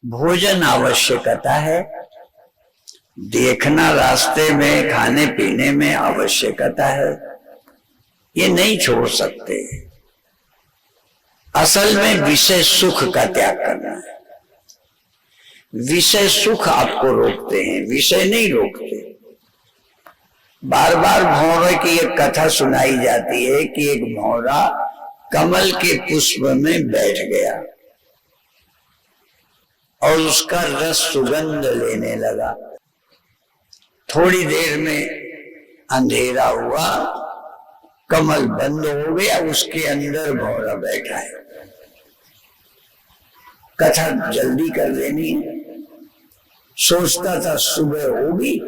भोजन आवश्यकता है, देखना रास्ते में, खाने पीने में आवश्यकता है, ये नहीं छोड़ सकते। असल में विषय सुख का त्याग करना है। विषय सुख आपको रोकते हैं, विषय नहीं रोकते। बार बार भौरे की एक कथा सुनाई जाती है कि एक भौरा कमल के पुष्प में बैठ गया और उसका रस सुगंध लेने लगा। थोड़ी देर में अंधेरा हुआ, कमल बंद हो गया, उसके अंदर भौरा बैठा है। कथा जल्दी कर देनी है। सोचता था सुबह होगी,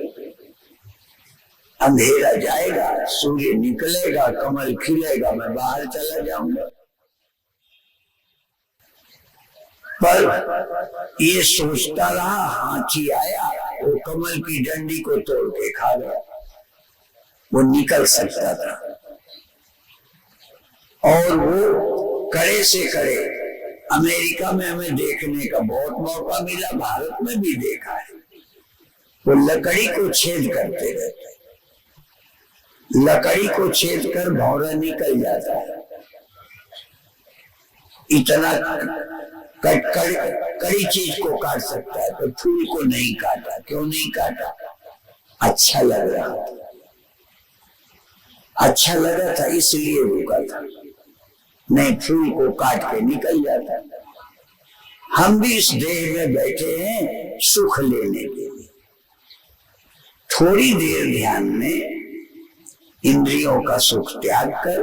अंधेरा जाएगा, सूर्य निकलेगा, कमल खिलेगा, मैं बाहर चला जाऊंगा। पर ये सोचता रहा, हाथी आया, वो कमल की डंडी को तोड़ के खा गया। वो निकल सकता था और वो कड़े से कड़े। अमेरिका में हमें देखने का बहुत मौका मिला, भारत में भी देखा है। वो लकड़ी को छेद करते रहते, लकड़ी को छेद कर भौरा निकल जाता है। इतना कड़ी चीज को काट सकता है तो फूल को नहीं काटा। क्यों नहीं काटा? अच्छा लग रहा था, अच्छा लगा था इसलिए रुका था, नहीं फूल को काट के निकल जाता। हम भी इस देह में बैठे हैं सुख लेने के लिए। थोड़ी देर ध्यान में इंद्रियों का सुख त्याग कर,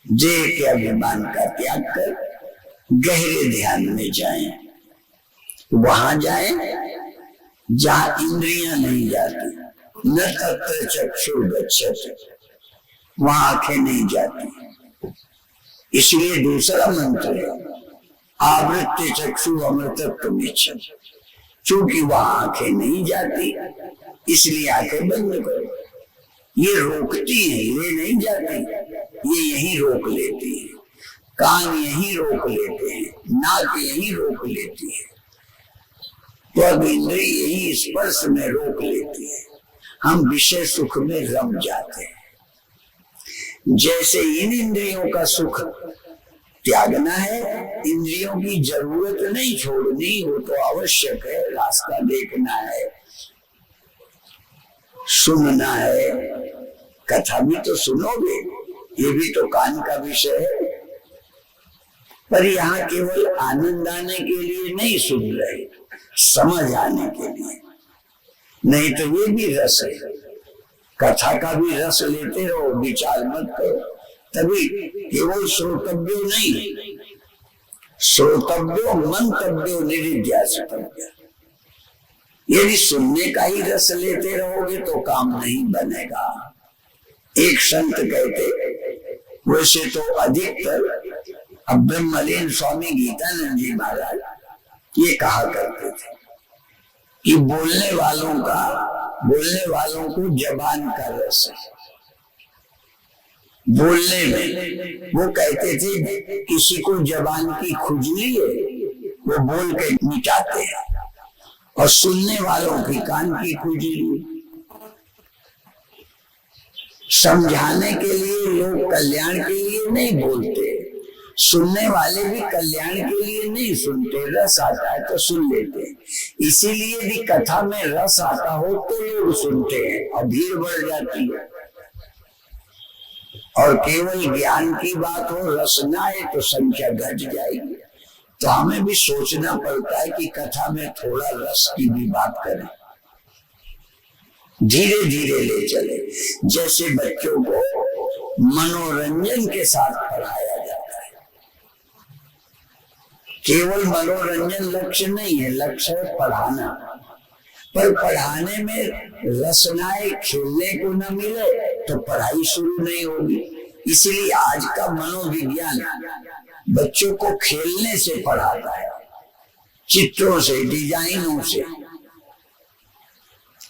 देह के अभिमान का त्याग कर गहरे ध्यान में जाएं। वहां जाएं जहां इंद्रियां नहीं जाती। न तत्र चक्षुर्गच्छति, वहां आंखें नहीं जाती। इसलिए दूसरा मंत्र है आवृत्ति चक्षु अमृतत्वमिच्छति। चूंकि वहां आंखें नहीं जाती इसलिए आंखें बंद करो। ये रोकती है, ये नहीं जाती, ये यहीं रोक लेती है। कान यहीं रोक लेते हैं, नाक यहीं रोक लेती है, त्वग इंद्रिय यहीं स्पर्श में रोक लेती है। हम विषय सुख में रम जाते हैं। जैसे इन इंद्रियों का सुख त्यागना है, इंद्रियों की जरूरत नहीं छोड़नी, वो तो आवश्यक है। रास्ता देखना है, सुनना है, कथा भी तो सुनोगे, ये भी तो कान का विषय है। पर यहाँ केवल आनंद आने के लिए नहीं सुन रहे, समझ आने के लिए। नहीं तो ये भी रस है, कथा का भी रस लेते रहो, विचार मत करो। तभी केवल श्रोतव्यो नहीं, श्रोतव्यो मंतव्यो निरिध्यासितव्य। यदि सुनने का ही रस लेते रहोगे तो काम नहीं बनेगा। एक संत कहते, वैसे तो अधिकतर अब ब्रह्मलीन स्वामी गीतानंद जी महाराज ये कहा करते थे कि बोलने वालों को जबान का रस है। बोलने में वो कहते थे किसी को जबान की खुजली है, वो बोल के मिटाते हैं, और सुनने वालों की कान की खुजली। समझाने के लिए लोग कल्याण के लिए नहीं बोलते, सुनने वाले भी कल्याण के लिए नहीं सुनते। रस आता है तो सुन लेते हैं। इसीलिए भी कथा में रस आता हो तो लोग सुनते हैं और भीड़ बढ़ जाती है। और केवल ज्ञान की बात हो, रस ना आए तो संख्या घट जाएगी। तो हमें भी सोचना पड़ता है कि कथा में थोड़ा रस की भी बात करें, धीरे धीरे ले चले। जैसे बच्चों को मनोरंजन के साथ पढ़ाया जाता है। केवल मनोरंजन लक्ष्य नहीं है, लक्ष्य है पढ़ाना। पर पढ़ाने में रस ना आए, खेलने को न मिले तो पढ़ाई शुरू नहीं होगी। इसलिए आज का मनोविज्ञान बच्चों को खेलने से पढ़ाता है, चित्रों से, डिजाइनों से,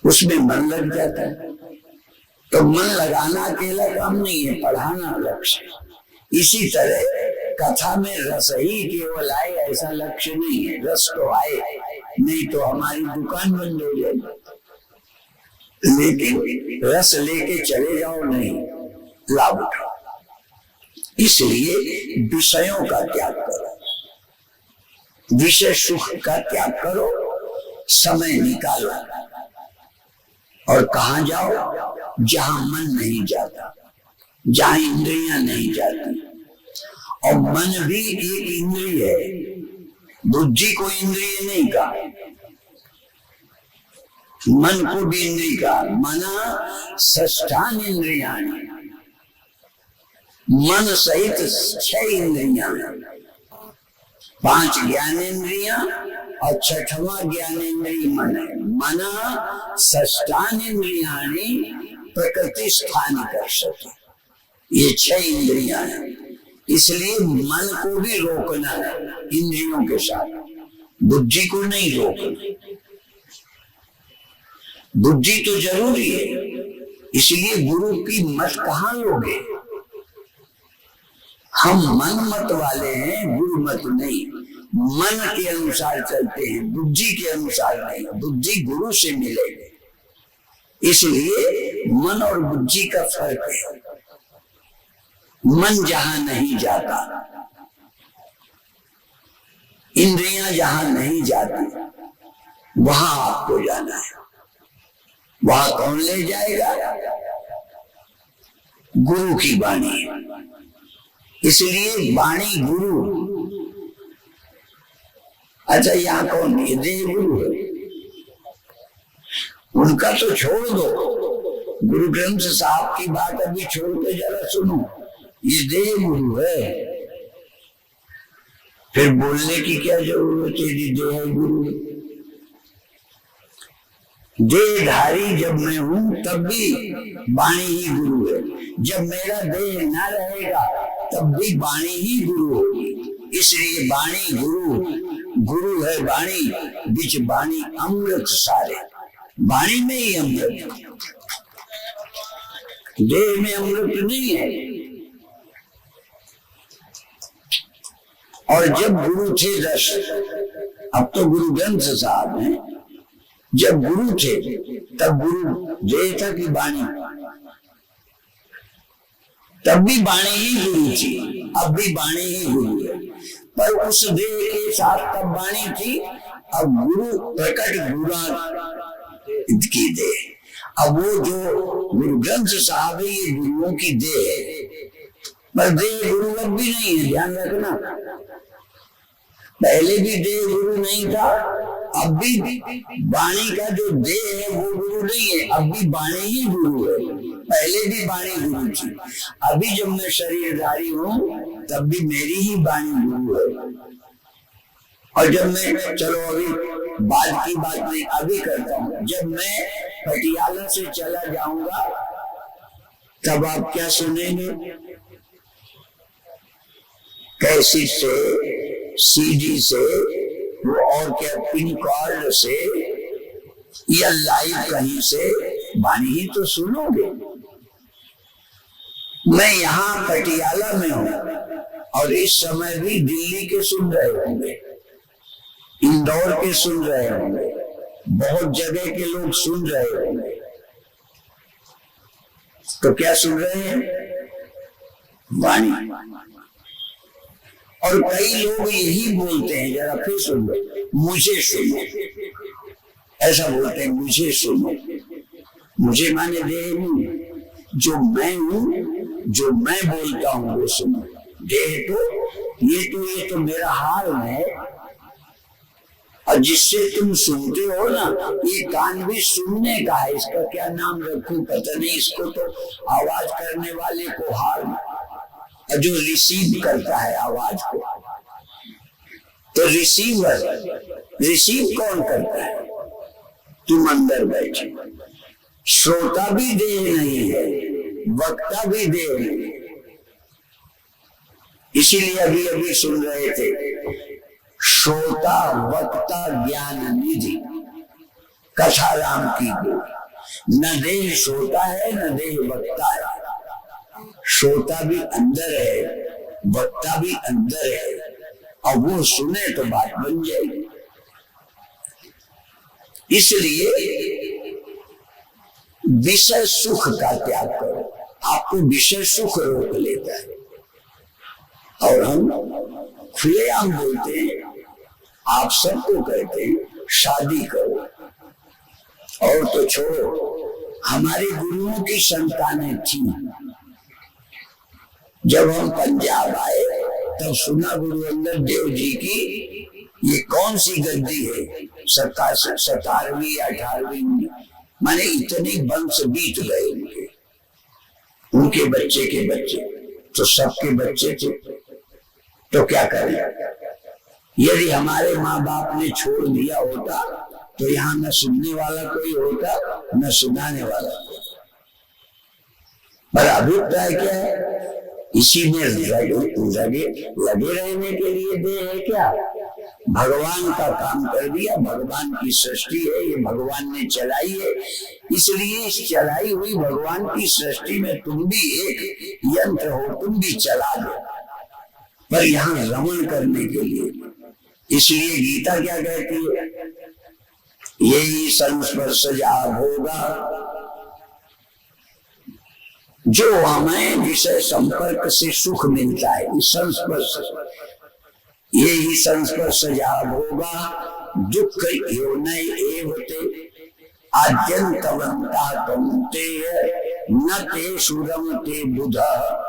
उसमें मन लग जाता है। तो मन लगाना अकेला काम नहीं है, पढ़ाना लक्ष्य। इसी तरह कथा में रस ही केवल आए ऐसा लक्ष्य नहीं है, रस तो आए, नहीं तो हमारी दुकान बंद हो जाएगी। लेकिन रस लेके चले जाओ नहीं, लाभ उठाओ। इसलिए विषयों का त्याग करो, विषय सुख का त्याग करो, समय निकालो और कहाँ जाओ? जहां मन नहीं जाता, जहां इंद्रियां नहीं जाती। और मन भी एक इंद्रिय है, बुद्धि को इंद्रिय नहीं कहा, मन को भी इंद्रिय कहा। मना षष्ठान इंद्रियाणि, मन सहित 6 इंद्रियां, 5 ज्ञानेन्द्रियां और 6वां ज्ञानेन्द्रिय मन है। मना षष्ठान इंद्रियाणि प्रकृति स्थान कर सके, ये 6 इंद्रियां हैं। इसलिए मन को भी रोकना है इंद्रियों के साथ, बुद्धि को नहीं रोकना। बुद्धि तो जरूरी है, इसलिए गुरु की मत कहाँ लोगे? हम मन मत वाले हैं, गुरु मत नहीं। मन के अनुसार चलते हैं, बुद्धि के अनुसार नहीं। बुद्धि गुरु से मिलेगी, इसलिए मन और बुद्धि का फर्क है। मन जहां नहीं जाता, इंद्रियां जहां नहीं जाती, वहां आपको जाना है। वहां कौन ले जाएगा? गुरु की वाणी। इसलिए वाणी गुरु। अच्छा, यहाँ कौन है? देह गुरु है, उनका तो छोड़ दो। गुरु ग्रंथ साहब की बात अभी छोड़ के जरा सुनो, ये देह गुरु है। फिर बोलने की क्या जरूरत है? देह गुरु। देहधारी जब मैं हूं तब भी वाणी ही गुरु है। जब मेरा देह न रहेगा तब भी वाणी ही गुरु होगी। इसलिए वाणी गुरु, गुरु है वाणी, बीच वाणी अमृत सारे। वाणी में ही अमृत, देह में अमृत नहीं है। और जब गुरु थे 10, अब तो गुरु ग्रंथ साहब हैं, जब गुरु थे तब गुरु देह था कि वाणी? तब भी वाणी ही गुरु थी, अब भी वाणी ही गुरु है। पर उस देह के साथ तब वाणी थी, अब गुरु प्रकट गुरु की देह। अब वो जो गुरु ग्रंथ साहब है, ये गुरुओं की देह है, पर देह गुरु अब भी नहीं है, ध्यान रखना। पहले भी देह गुरु नहीं था, अब भी वाणी का जो देह है वो गुरु नहीं है, अब भी वाणी ही गुरु है। पहले भी वाणी गुरु थी, अभी जब मैं शरीरधारी हूँ तब भी मेरी ही वाणी गुरु है। और जब मैं, चलो अभी बाद की बात नहीं, अभी करता हूँ, जब मैं पटियाला से चला जाऊंगा तब आप क्या सुनेंगे? कैसी से, सीडी से, और क्या पिन कार्ड से, या लाइव कहीं से, वाणी ही तो सुनोगे। मैं यहाँ पटियाला में हूँ और इस समय भी दिल्ली के सुन रहे होंगे, इंदौर के सुन रहे होंगे, बहुत जगह के लोग सुन रहे होंगे। तो क्या सुन रहे हैं? वाणी। और कई लोग यही बोलते हैं, जरा फिर सुनो, मुझे सुनो, ऐसा बोलते हैं, मुझे सुनो। मुझे माने देह नहीं, जो मैं हूं, जो मैं बोलता हूं वो सुनो। देह तो ये तो मेरा हाल है। और जिससे तुम सुनते हो ना, ये कान भी सुनने का है, इसका क्या नाम रखूं पता नहीं। इसको तो आवाज करने वाले को हाल, और जो रिसीव करता है आवाज को, तो रिसीव कौन करता है? तुम अंदर बैठे। श्रोता भी देह नहीं है, वक्ता भी देह नहीं। इसीलिए अभी अभी सुन रहे थे, श्रोता वक्ता ज्ञान निधि, कथा राम की गो। न देह सोता है न देह बकता है। सोता भी अंदर है, बकता भी अंदर है, और वो सुने तो बात बन जाएगी। इसलिए विषय सुख का त्याग करो, आपको विषय सुख रोक लेता है। और हम खुलेआम बोलते हैं, आप सबको कहते हैं शादी करो, और तो छोड़ो, हमारे गुरुओं की संतानें थी। जब हम पंजाब आए तब सुना गुरु अंगद देव जी की ये कौन सी गद्दी है, 17वीं 18वीं, माने इतने वंश बीत गए उनके, उनके बच्चे के बच्चे, तो सबके बच्चे थे। तो क्या करें, यदि हमारे माँ बाप ने छोड़ दिया होता तो यहाँ न सुनने वाला कोई होता न सुनाने वाला कोई। पर अभिप्राय क्या है, इसी में लगे रहने के लिए दे है क्या, भगवान का काम कर दिया, भगवान की सृष्टि है, ये भगवान ने चलाई है, इसलिए इस चलाई हुई भगवान की सृष्टि में तुम भी एक यंत्र हो, तुम भी चला दो, पर यहाँ रमण करने के लिए। इसलिए गीता क्या कहती है, यही संस्पर्शजा होगा, जो हमें विषय संपर्क से सुख मिलता है, इस संस्पर्श, यही संस्पर्शजा होगा, दुख योनय एवते आद्यंतवंता कौन्तेय न ते सुरमते बुधा।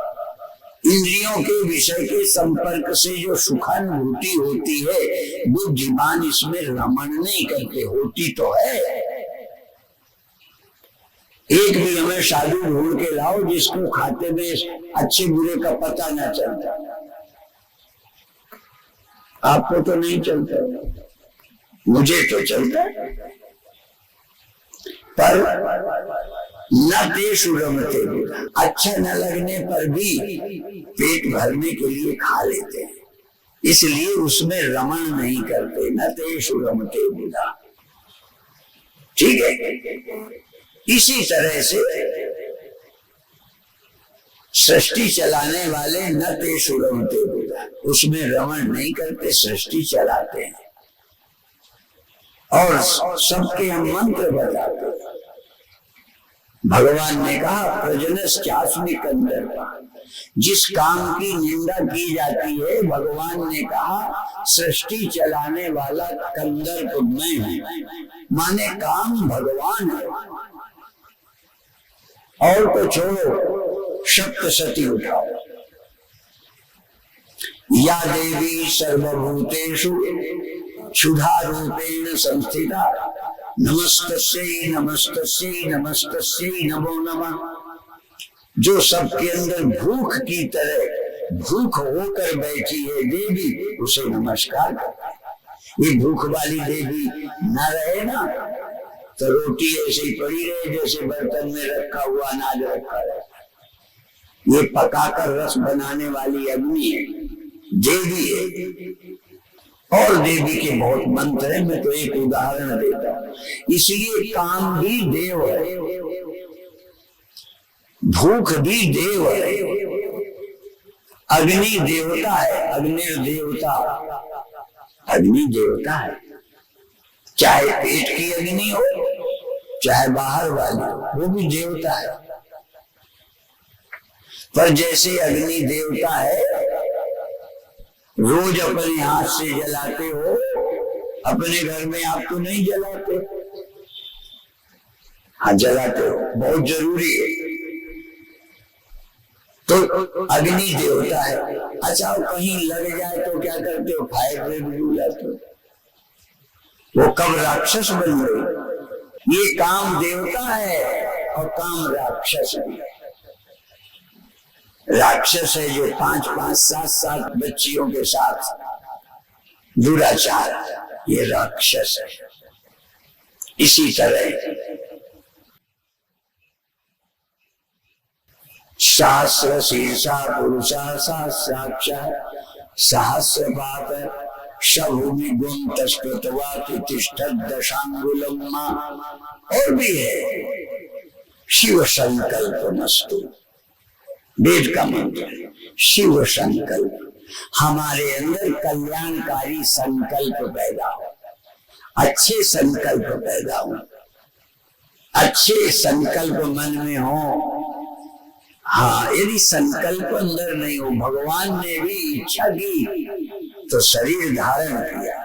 इंद्रियों के विषय के संपर्क से जो सुखानुभूति होती है, बुद्धिमान इसमें रमण नहीं करते, होती तो है। एक भी हमें साधु ढूंढ के लाओ जिसको खाते में अच्छे बुरे का पता ना चलता, आपको तो नहीं चलता, मुझे तो चलता, पर न देश रमते, अच्छा न लगने पर भी पेट भरने के लिए खा लेते हैं, इसलिए उसमें रमण नहीं करते, न देश रमते बुधा। ठीक है, इसी तरह से सृष्टि चलाने वाले न तेषु रमते बुधा, उसमें रमण नहीं करते, सृष्टि चलाते हैं और सबके हम मंत्र बताते हैं। भगवान ने कहा प्रजनश्चास्मि कंदर्पा, जिस काम की निंदा की जाती है, भगवान ने कहा सृष्टि चलाने वाला कंदर्प मैं हूं, माने काम भगवान है। और तो छोड़ो, सप्तशती उठाओ, या देवी सर्वभूतेषु क्षुधा रूपेण संस्थिता नमस्तस्यै नमस्तस्यै नमस्तस्यै नमो नमः। जो सबके अंदर भूख की तरह भूख होकर बैठी है देवी, उसे नमस्कार कर। ये भूख वाली देवी न रहे ना तो रोटी ऐसे ही पड़ी रहे जैसे बर्तन में रखा हुआ अनाज रखा रहे। ये पकाकर रस बनाने वाली अग्नि है, देवी है। और देवी के बहुत मंत्र है, मैं तो एक उदाहरण देता हूं। इसलिए काम भी देव है, भूख भी देव है, अग्नि देवता है, अग्निर्देवता, अग्नि देवता है। चाहे पेट की अग्नि हो चाहे बाहर वाली हो, वो भी देवता है। पर जैसे अग्नि देवता है, रोज अपने हाथ से जलाते हो, अपने घर में आप तो नहीं जलाते, हाँ जलाते हो, बहुत जरूरी है। तो अग्नि देवता है। अच्छा कहीं लग जाए तो क्या करते हो, फायर ब्रिगेड बुलाते हो, वो कब राक्षस बन गई। ये काम देवता है और काम राक्षस है। राक्षस है जो 5-5, 7-7 बच्चियों के साथ दुराचार, ये राक्षस है। इसी तरह सहस्र शीर्षा पुरुषा सहस्राक्ष सहस्रपात शभूमि गुण तस्कृतवा तिष्ठत दशांगुलम। और भी है, शिव संकल्प मस्तु, वेद का मंत्र है। शिव संकल्प, हमारे अंदर कल्याणकारी संकल्प पैदा हो, अच्छे संकल्प पैदा हो, अच्छे संकल्प मन में हो। हाँ, यदि संकल्प अंदर नहीं हो, भगवान ने भी इच्छा की तो शरीर धारण किया।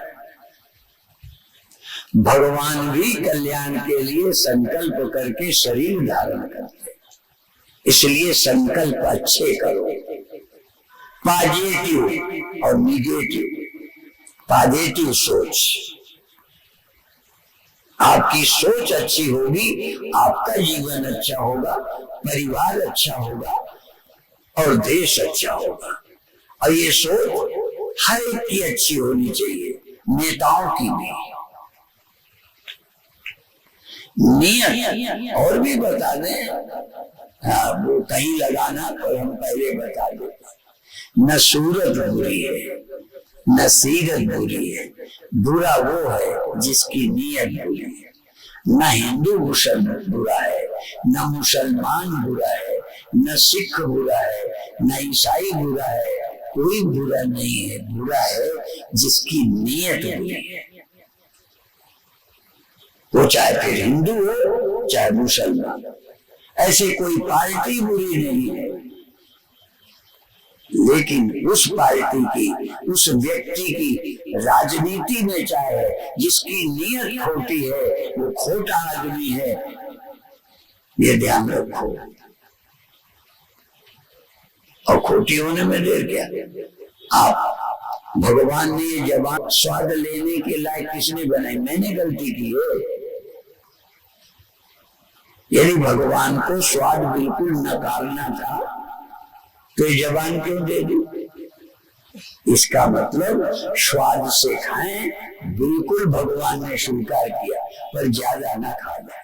भगवान भी कल्याण के लिए संकल्प करके शरीर धारण करते, इसलिए संकल्प अच्छे करो। पॉजिटिव और निगेटिव, पॉजिटिव सोच, आपकी सोच अच्छी होगी, आपका जीवन अच्छा होगा, परिवार अच्छा होगा और देश अच्छा होगा। और ये सोच हर एक की अच्छी होनी चाहिए, नेताओं की भी। नियत और भी बता दें, वो कहीं लगाना तो हम पहले बता देते। न सूरत बुरी है न सीरत बुरी है, बुरा वो है जिसकी नीयत बुरी है। न हिंदू मुसलमान बुरा है, न मुसलमान बुरा है, न सिख बुरा है, न ईसाई बुरा है, कोई बुरा नहीं है। बुरा है जिसकी नीयत बुरी है। वो चाहे फिर हिंदू हो चाहे मुसलमान, ऐसे कोई पार्टी बुरी नहीं है, लेकिन उस पार्टी की, उस व्यक्ति की राजनीति में चाहे जिसकी नीयत खोटी है, वो खोटा आदमी है, ये ध्यान रखो। और खोटी होने में देर क्या। आप भगवान ने ये जबान स्वाद लेने के लायक किसने बनाई? मैंने गलती की है। यदि भगवान को स्वाद बिल्कुल नकारना था तो ये जबान क्यों दे दी? इसका मतलब स्वाद से खाएं, बिल्कुल भगवान ने स्वीकार किया, पर ज्यादा ना खा जाए।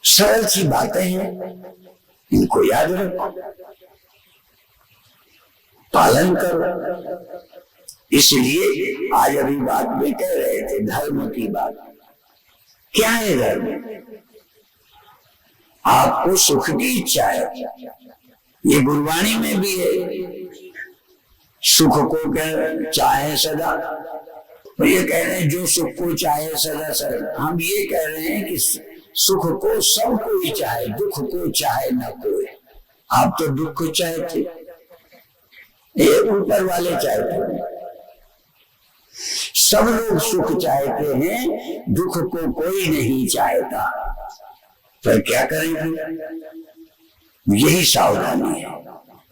सरल सी बातें हैं, इनको याद रखो, पालन करो। इसलिए आज अभी बात में कह रहे थे धर्म की बात। क्या है धर्म? आपको सुख की इच्छा है, ये गुरबाणी में भी है, सुख को चाहे सदा। और ये कह रहे हैं जो सुख को चाहे सदा सदा। हम ये कह रहे हैं कि सुख को सब कोई चाहे, दुख को चाहे न कोई। आप तो दुख को चाहते, ये ऊपर वाले चाहते। सब लोग सुख चाहते हैं, दुख को कोई नहीं चाहता। पर क्या करेंगे? यही सावधानी है,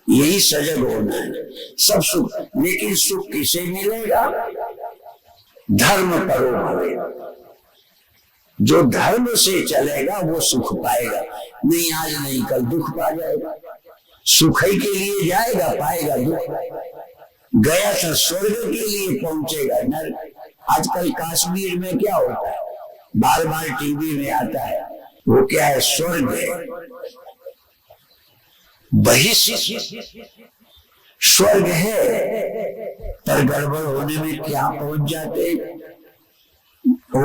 यही सजग होना है। सब सुख, लेकिन सुख किसे मिलेगा? धर्म परो भवे। जो धर्म से चलेगा वो सुख पाएगा, नहीं आज नहीं कल दुख पा जाएगा। सुख ही के लिए जाएगा, पाएगा दुख। गया था स्वर्ग के लिए, पहुंचेगा नरक। आजकल कश्मीर में क्या होता है, बार बार टीवी में आता है, वो क्या है? स्वर्ग है, स्वर्ग है, पर गड़बड़ होने में क्या पहुंच जाते। वो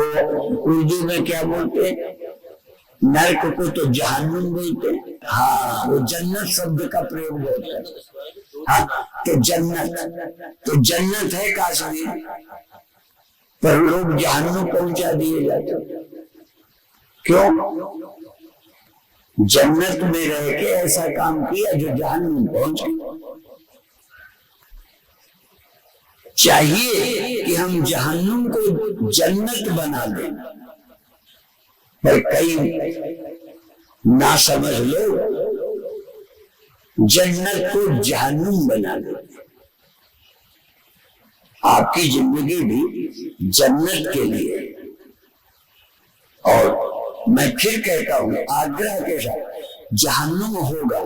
उर्दू में क्या बोलते? नरक को तो जहन्नुम बोलते। हाँ, वो जन्नत शब्द का प्रयोग होता है। हाँ, तो जन्नत है कश्मीर, पर लोग जहन्नुम पहुंचा दिए जाते। क्यों? जन्नत में रह के ऐसा काम किया जो जहन्नुम पहुंच गया। चाहिए कि हम जहन्नुम को जन्नत बना दें, पर कई ना समझ लोग जन्नत को जहन्नुम बना देते। आपकी जिंदगी भी जन्नत के लिए। और मैं फिर कहता हूं आग्रह के साथ, जहन्नुम होगा,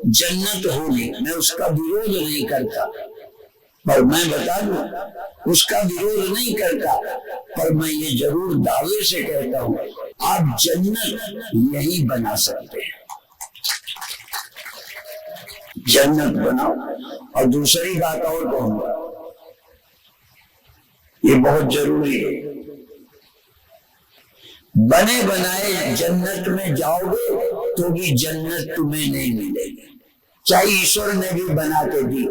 जन्नत होगी, मैं उसका विरोध नहीं करता, पर मैं बता दूं उसका विरोध नहीं करता, पर मैं ये जरूर दावे से कहता हूं आप जन्नत यही बना सकते हैं। जन्नत बनाओ। और दूसरी बात और कहूंगा, ये बहुत जरूरी है। बने बनाए जन्नत में जाओगे तो भी जन्नत तुम्हें नहीं मिलेगी, चाहे ईश्वर ने भी बना के दी,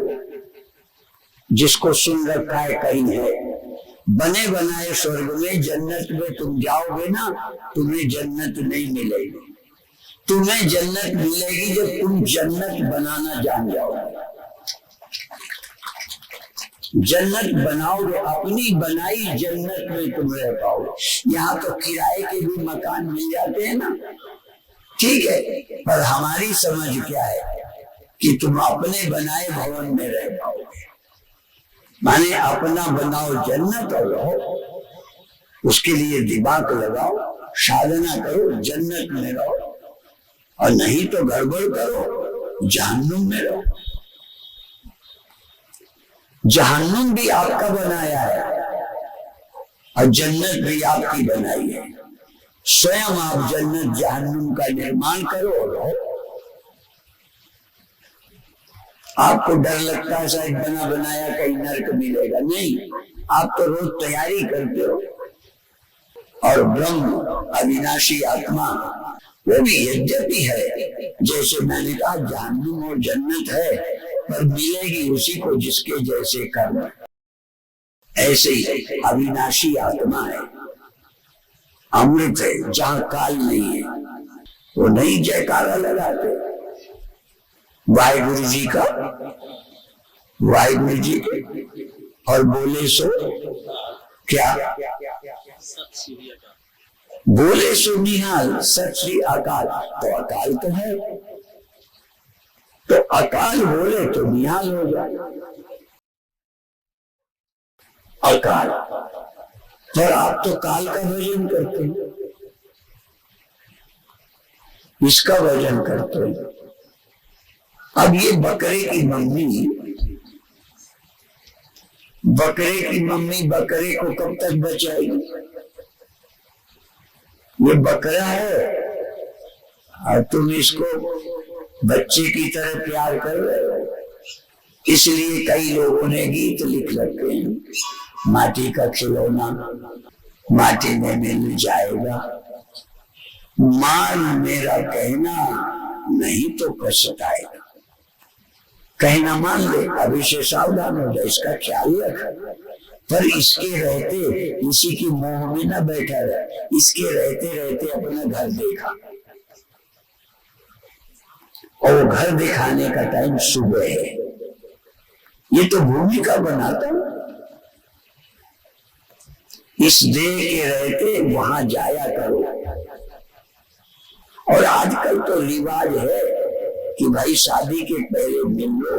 जिसको सुन रखा है कहीं है। बने बनाए स्वर्ग में जन्नत में तुम जाओगे ना, तुम्हें जन्नत नहीं मिलेगी। तुम्हें जन्नत मिलेगी जब तुम जन्नत बनाना जान जाओगे। जन्नत बनाओगे, अपनी बनाई जन्नत में तुम रह पाओगे। यहाँ तो किराए के भी मकान मिल जाते हैं ना, ठीक है, पर हमारी समझ क्या है कि तुम अपने बनाए भवन में रह पाओगे। माने अपना बनाओ जन्नत और रहो, उसके लिए दिमाग लगाओ, साधना करो, जन्नत में रहो, और नहीं तो गड़बड़ करो, जहन्नुम में रहो। जहन्नुम भी आपका बनाया है और जन्नत भी आपकी बनाई है। स्वयं आप जन्नत जहन्नुम का निर्माण करो और रहो। आपको डर लगता है शायद बना बनाया कहीं नरक मिलेगा, नहीं, आप तो रोज तैयारी करते हो। और ब्रह्म अविनाशी आत्मा वो भी यद्यपि है, जैसे मैंने कहा जहन्नुम और जन्नत है, पर मिलेगी उसी को जिसके जैसे कर्म। ऐसे ही अविनाशी आत्मा है, अमृत है, जहां काल नहीं है, वो नहीं जयकारा लगाते वाहिगुरु जी का, वाहिगुरु जी के, और बोले सो क्या, बोले सो निहाल, सत श्री अकाल। तो अकाल तो है, तो अकाल बोले तो निहाल हो जाए। अकाल, पर आप तो काल का भजन करते हैं, इसका भजन करते हैं। अब ये बकरे की मम्मी, बकरे की मम्मी बकरे को कब तक बचाएगी? ये बकरा है और तुम इसको बच्चे की तरह प्यार कर रहे हो। इसलिए कई लोगों ने गीत लिख रखे हैं, माटी का खिलौना माटी में मिल जाएगा, मान मेरा कहना नहीं तो पछताएगा। कहना मान ले, अभी से सावधान हो जाए, इसका ख्याल रख। पर इसके रहते, इसी की मोह में न बैठा रहे, इसके रहते रहते अपना घर देखा, और वो घर दिखाने का टाइम सुबह है। ये तो भूमिका बनाता, इस देह के रहते वहां जाया करो। और आजकल तो रिवाज है कि भाई शादी के पहले मिल लो,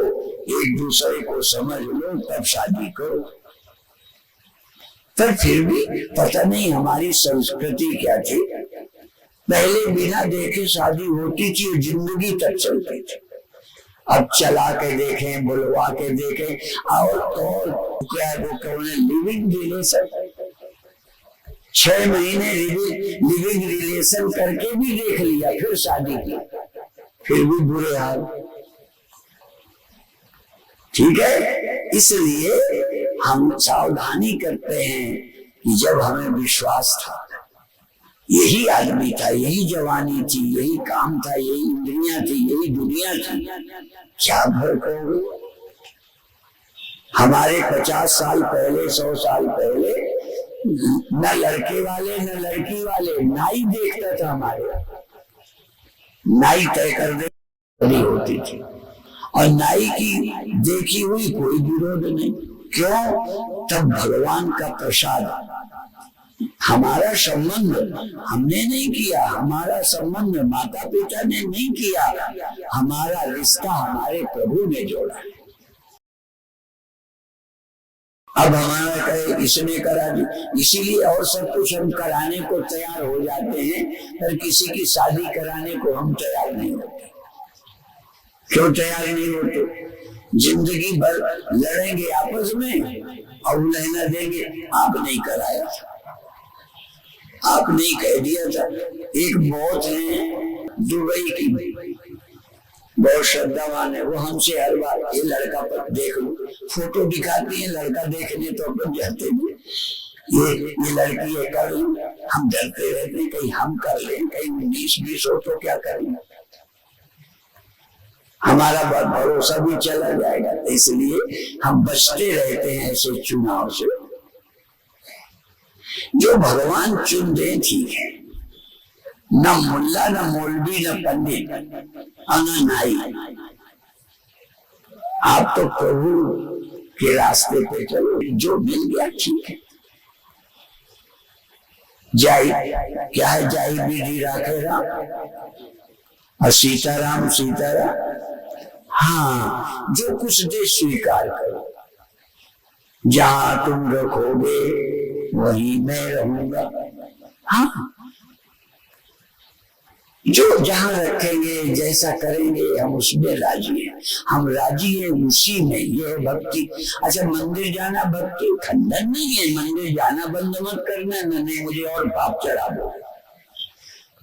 एक दूसरे को समझ लो, तब शादी करो। पर फिर भी पता नहीं हमारी संस्कृति क्या थी, पहले बिना देखे शादी होती थी, जिंदगी तक चलती थी। अब चला के देखें, बुलवा के देखें, और तो क्या है वो कहने लिविंग रिलेशन, 6 महीने लिविंग रिलेशन करके भी देख लिया, फिर शादी की, फिर भी बुरे हाल। ठीक है, इसलिए हम सावधानी करते हैं कि जब हमें विश्वास था, यही आदमी था, यही जवानी थी, यही काम था, यही इंद्रियां थी, यही दुनिया थी, क्या फर्क हो? हमारे 50 साल पहले, 100 साल पहले न लड़के वाले न लड़की वाले, नाई देखता था हमारे, नाई तय कर दे होती थी, और नाई की देखी हुई कोई विरोध नहीं। क्यों? तब भगवान का प्रसाद, हमारा संबंध हमने नहीं किया, हमारा संबंध माता पिता ने नहीं किया, हमारा रिश्ता हमारे प्रभु ने जोड़ा। अब हमारा कहे इसने करा दी, इसीलिए और सब कुछ हम कराने को तैयार हो जाते हैं, पर किसी की शादी कराने को हम तैयार नहीं होते। क्यों तैयार नहीं होते? जिंदगी भर लड़ेंगे आपस में और उलझना देंगे। आप नहीं कराया, आपने कह दिया था। एक बहुत है दुबई की, बहुत श्रद्धावान है, वो हमसे हर बार ये लड़का पर देख लो, फोटो दिखाती है, लड़का देखने तो अपन जाते भी, ये लड़की ये कर लें, हम डरते रहते हैं कहीं हम कर लें, कहीं 19-20 हो तो क्या करेंगे, हमारा भरोसा भी चला जाएगा। तो इसलिए हम बचते रहते हैं ऐसे चुनाव से। जो भगवान चुन दे ठीक है, न मुल्ला न मौलवी न पंडित अनानाई, आप तो प्रभु के रास्ते पे चलो, जो मिल गया ठीक है। जाई क्या है, जाई विधि राखे राम और सीताराम सीताराम। हाँ, जो कुछ दे स्वीकार करो, जहां तुम रखोगे वहीं मैं रहूंगा। हाँ, जो जहां रखेंगे जैसा करेंगे हम उसमें राजी हैं, हम राजी हैं उसी में। ये है भक्ति। अच्छा, मंदिर जाना भक्ति खंडन नहीं है, मंदिर जाना बंद मत करना, नहीं मुझे और पाप चढ़ा दो,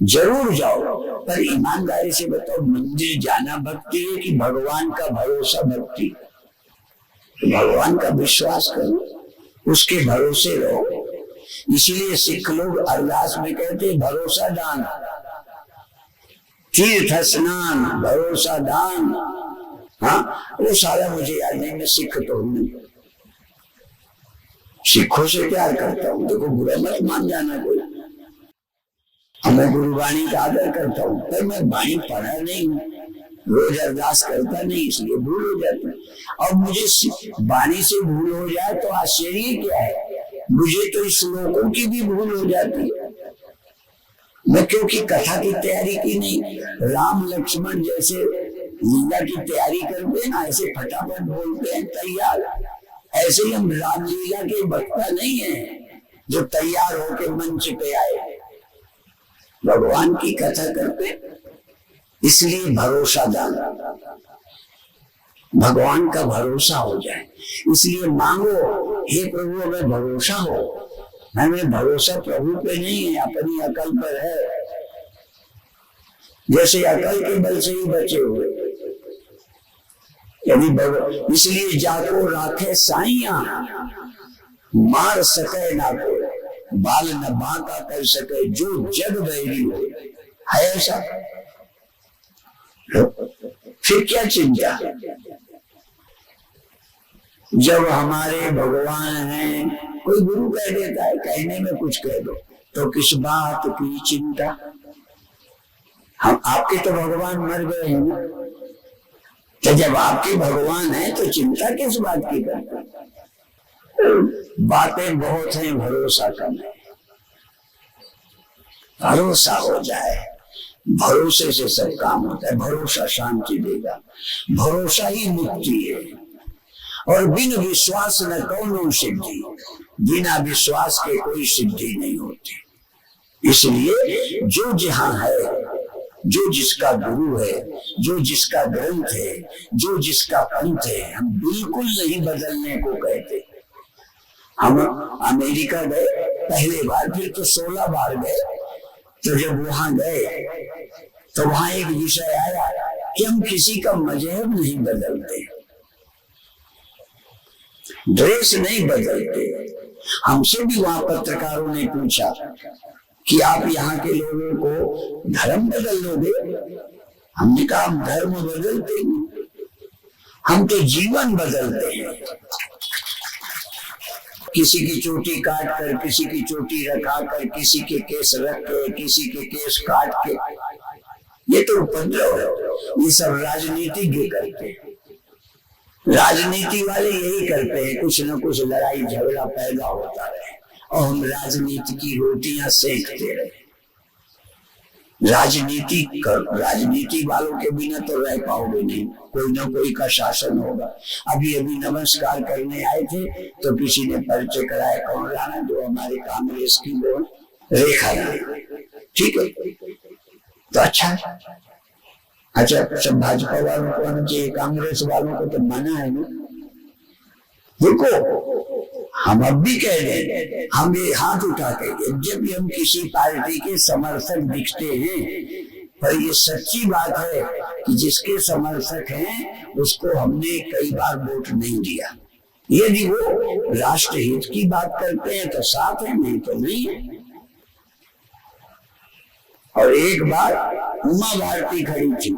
जरूर जाओ, पर ईमानदारी से बताओ मंदिर जाना भक्ति है कि भगवान का भरोसा भक्ति? तो भगवान का विश्वास करो, उसके भरोसे रहो। इसलिए सिख लोग अरदास में कहते भरोसा दान, तीर्थ स्नान, भरोसा दान। हाँ, वो सारा मुझे याद नहीं, मैं सिख तो हूं, सिखों से प्यार करता हूँ। देखो, बुरा मत मान जाना कोई, मैं गुरुवाणी का आदर करता हूँ, पर मैं वाणी पढ़ा नहीं हूँ, रोज अरदास करता नहीं, इसलिए भूल हो जाती है। और मुझे वाणी से भूल हो जाए तो आश्चर्य क्या है, मुझे तो इस श्लोकों की भी भूल हो जाती है। मैं क्योंकि कथा की तैयारी की नहीं, राम लक्ष्मण जैसे लीला की तैयारी करते हैं ना, ऐसे फटाफट बोलते हैं तैयार। ऐसे ही हम रामलीला के वक्ता नहीं है जो तैयार होके मंच पे आए, भगवान की कथा करते। इसलिए भरोसा डालना, भगवान का भरोसा हो जाए। इसलिए मांगो, हे प्रभु हमें भरोसा हो। हमें भरोसा प्रभु पे नहीं है, अपनी अकल पर है। जैसे अकल के बल से ही बचे हुए, यदि इसलिए जाको राखे साइया, मार सके ना को, बाल न बांका कर सके, जो जग बैरी हो, है ऐसा? फिर क्या चिंता? जब हमारे भगवान हैं, कोई गुरु कह देता है, कहने में कुछ कह दो तो किस बात की चिंता। हम आपके तो भगवान मर गए हैं ना, तो जब आपके भगवान हैं तो चिंता किस बात की करते? बातें बहुत हैं, भरोसा कम है। भरोसा हो जाए, भरोसे से सब काम होता है। भरोसा शांति देगा, भरोसा ही मुक्ति है। और बिन विश्वास न कौनो सिद्धि, बिना विश्वास के कोई सिद्धि नहीं होती। इसलिए जो जहां है, जो जिसका गुरु है, जो जिसका ग्रंथ है, जो जिसका पंथ है, हम बिल्कुल नहीं बदलने को कहते। हम अमेरिका गए पहले बार, फिर तो 16 बार गए। तो जब वहां गए तो वहां एक विषय आया कि हम किसी का मजहब नहीं बदलते, ड्रेस नहीं बदलते। हमसे भी वहां पत्रकारों ने पूछा कि आप यहाँ के लोगों को धर्म बदल लोगे? हमने कहा हम धर्म बदलते नहीं, हम तो जीवन बदलते हैं। किसी की चोटी काट कर, किसी की चोटी रखा कर, किसी के केस रख के, किसी के केस काट के, ये तो उपद्रव है। ये सब राजनीतिज्ञ करते हैं, राजनीति वाले यही करते हैं, कुछ न कुछ लड़ाई झगड़ा पैदा होता रहे और हम राजनीति की रोटियां सेकते रहे। राजनीति वालों के बिना तो रह पाओगे नहीं, कोई ना कोई का शासन होगा। अभी अभी नमस्कार करने आए थे तो किसी ने परिचय कराया, कौन राणा, जो हमारे कांग्रेस की वो रेखा राणा। ठीक है, तो अच्छा, सब भाजपा वालों को आना चाहिए, कांग्रेस वालों को तो मना है ना। देखो, हम अब भी कह रहे हैं, हम ये हाथ उठा के, जब भी हम किसी पार्टी के समर्थक दिखते हैं, पर ये सच्ची बात है कि जिसके समर्थक हैं उसको हमने कई बार वोट नहीं दिया, यदि वो राष्ट्र हित की बात करते हैं तो साथ है, नहीं तो नहीं है। और एक बार उमा भारती खड़ी थी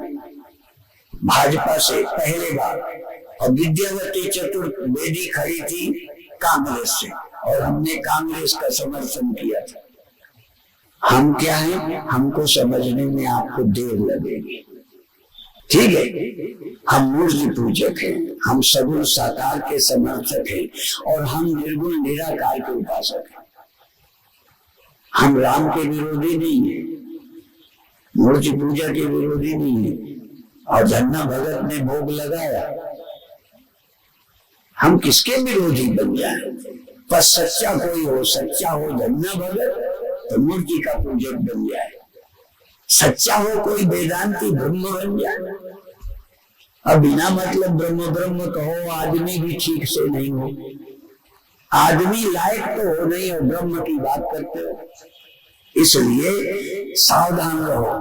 भाजपा से पहले बार, और विद्यावती चतुर्वेदी खड़ी थी कांग्रेस से, और हमने कांग्रेस का समर्थन किया था। हम क्या हैं, हमको समझने में आपको देर लगेगी, ठीक है। हम मूर्ति पूजक हैं, हम सगुण साकार के समर्थक हैं, और हम निर्गुण निराकार के उपासक हैं। हम राम के विरोधी नहीं है, मूर्ति पूजा के विरोधी नहीं है। और धन्ना भगत ने भोग लगाया, हम किसके विरोधी बन जाए? पर सच्चा कोई हो, सच्चा हो धन्ना भगत, तो मूर्ति का पूजक बन जाए। सच्चा हो कोई वेदांती, ब्रह्म बन जाए। अब बिना मतलब ब्रह्म ब्रह्म कहो, आदमी भी ठीक से नहीं हो, आदमी लायक तो हो नहीं, और ब्रह्म की बात करते हो। इसलिए सावधान रहो,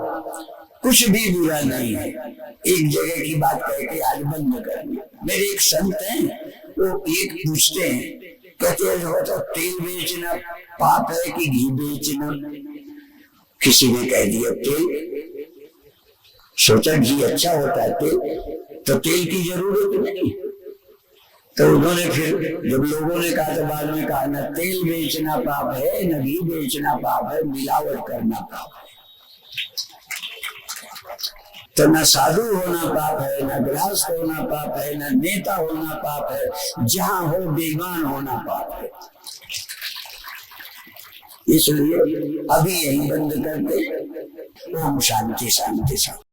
कुछ भी बुरा नहीं है। एक जगह की बात कह के आज बंद करनी। मेरे एक संत हैं, वो एक पूछते हैं, कहते हैं तो तेल बेचना पाप है कि घी बेचना? किसी ने कह दिया तेल, सोचा घी अच्छा होता है, तेल तो तेल की जरूरत नहीं। तो उन्होंने फिर जब लोगों ने कहा तो बाद में कहा, ना तेल बेचना पाप है, न घी बेचना पाप है, मिलावट करना पाप है। तो न साधु होना पाप है, न गृहस्थ होना पाप है, न नेता होना पाप है, जहां हो बेईमान होना पाप है। इसलिए अभी यही बंद करते। ओम शांति शांति शांति।